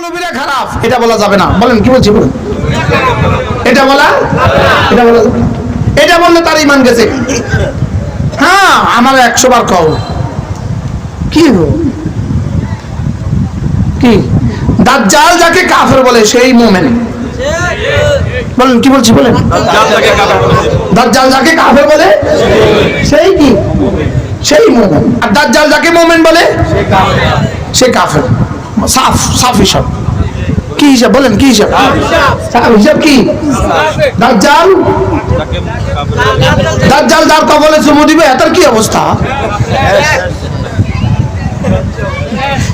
মৌলবীরা খারাপ এটা বলা যাবে না। বলেন কি বলছি বলেন, এটা বলা যাবে না। এটা বললে তার ঈমান গেছে। হ্যাঁ আমার 100 বার কও কি কি দাজ্জাল যাকে কাফের বলে সেই মুমিন। বলেন কি বলছি বলেন, দাজ্জাল যাকে কাফের বলে সেই কি সেই মুমিন, আর দাজ্জাল যাকে মুমিন বলে সে কাফের। সাফ সাফ হিসাব। কি হিসাব বলেন, কি হিসাব? হিসাব কি? দাজ্জাল দাজ্জাল যার কপালে চুমু দিবে তার কি অবস্থা?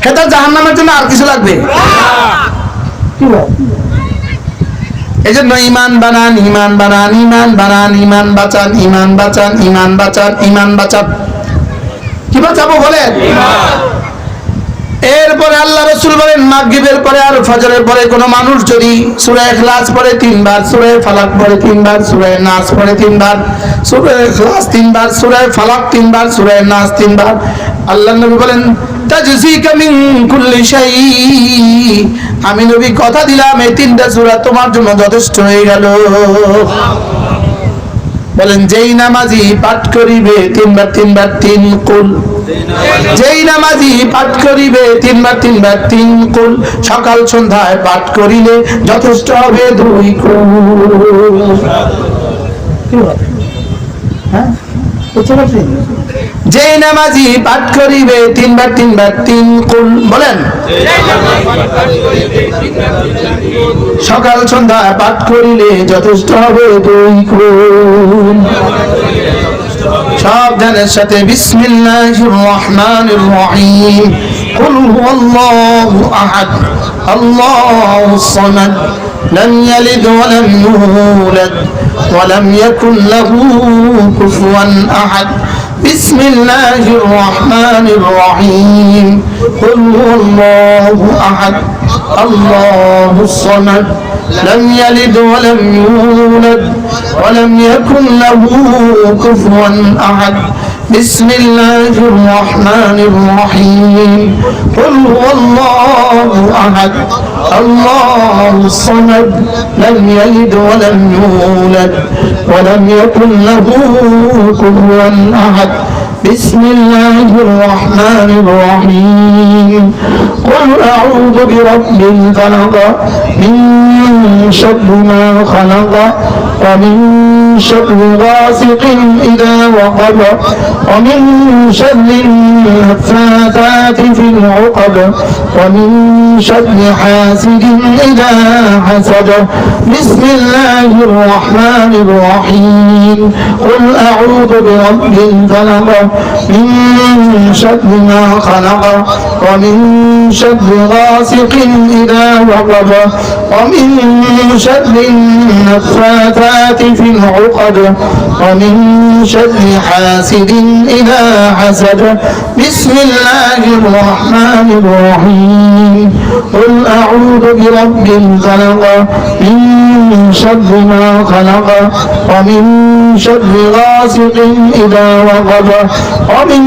হেতার জাহান্নামের জন্য আর কিছু লাগবে? এই জন্য ইমান বানান, ইমান বানান, ইমান বানান, ইমান বাঁচান, ইমান বাঁচান, ইমান বাঁচান, ইমান বাঁচান। কি বাঁচাবো বলেন? এরপরে আল্লাহ রাসূল বলেন মাগরিবের পরে আর ফজরের পরে কোন মানুষ যদি সূরা ইখলাস পড়ে 3 বার, সূরা ফালাক পড়ে 3 বার, সূরা নাস পড়ে 3 বার, সূরা ইখলাস 3 বার, সূরা ফালাক 3 বার, সূরা নাস 3 বার, আল্লাহর নবী বলেন তাজসিকা মিন কুল্লি শাই, আমি নবী কথা দিলাম এই 3টা সূরা তোমার জন্য যথেষ্ট হয়ে গেল। বলেন যেই নামাজি পাঠ করিবে 3 বার 3 বার 3 কুল, যেই নামাজি পাঠ করিবে 3 বার 3 বার 3 কুল, সকাল সন্ধ্যায় পাঠ করিলে যথেষ্ট হবে 2 কুল। যেই নামাজি পাঠ করিবে 3 বার 3 বার 3 কুল, বলেন সকাল সন্ধ্যায় পাঠ করিলে যথেষ্ট হবে 2 কুল। সাবধানের সাথে বিসমিল্লাহির রহমানির রহিম। কুল হুয়াল্লাহু আহাদ আল্লাহুস সামাদ লাম ইয়ালিদ ওয়া লাম ইউলাদ ওয়া লাম ইয়াকুল লাহু কুফুয়ান আহাদ। বিসমিল্লাহির রহমানির রহিম। কুল হুয়াল্লাহু আহাদ আল্লাহুস সামাদ لم يلد ولم يولد ولم يكن له كفوا أحد. بسم الله الرحمن الرحيم. قل هو الله أحد الله الصمد لم يلد ولم يولد ولم يكن له كفوا أحد. بسم الله الرحمن الرحيم. قل أعوذ برب الفلق من شر ما خلق ومن شر غاسق إذا وقب ومن شر النفاثات في العقد ومن شر حاسد إذا حسد. بسم الله الرحمن الرحيم. قل أعوذ برب الفلق من شر ما خلق ومن شر غاسق إذا وقب ومن شر النفاثات في العقد ومن شر حاسد إذا حسد. بسم الله الرحمن الرحيم. قل أعوذ برب الفلق من شر ما خلق ومن شر غاسق إذا وقب ومن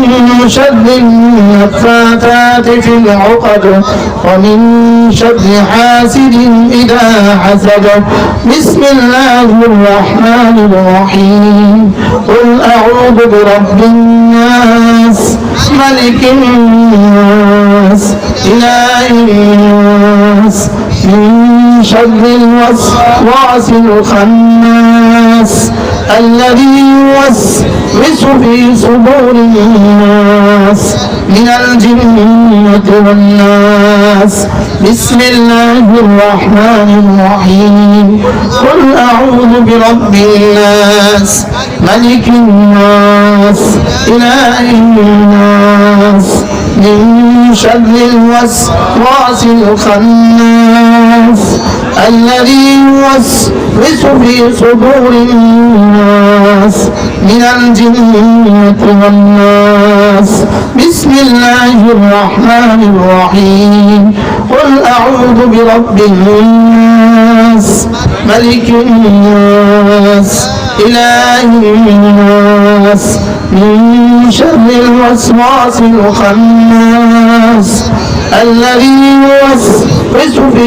شر النفاثات في العقد ومن شر حاسد إذا حسد. بسم الله الرحمن الرحيم. قل أعوذ برب الناس ملك الناس إله الناس من شر الوسواس الخناس الذي يوسوس في صدور الناس من الجنة والناس. بسم الله الرحمن الرحيم. قل أعوذ برب الناس ملك الناس إله الناس من شر الوسواس الخناس الذي يوسوس في صدور الناس من الجنة والناس. بسم الله الرحمن الرحيم. قل أعوذ برب الناس ملك الناس إله الناس من شر الوسواس الخناس الذي يوسوس في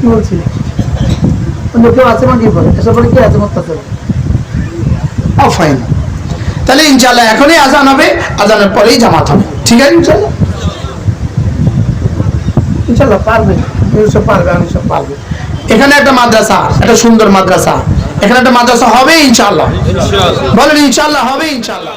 কি বলছি অন্য কেউ আছে মাগি পরে এসব পরে কি আছে মুত্তাসিল ফাইন তাহলে ইনশাআল্লাহ এখনই আজান হবে আজানের পরেই জামাত হবে ঠিক আছে ইনশাআল্লাহ ইনশাআল্লাহ পারবে সব পারবে আমি সব পারবে এখানে একটা মাদ্রাসা একটা সুন্দর মাদ্রাসা এখানে একটা মাদ্রাসা হবে ইনশাআল্লাহ বলেন ইনশাআল্লাহ হবে ইনশাআল্লাহ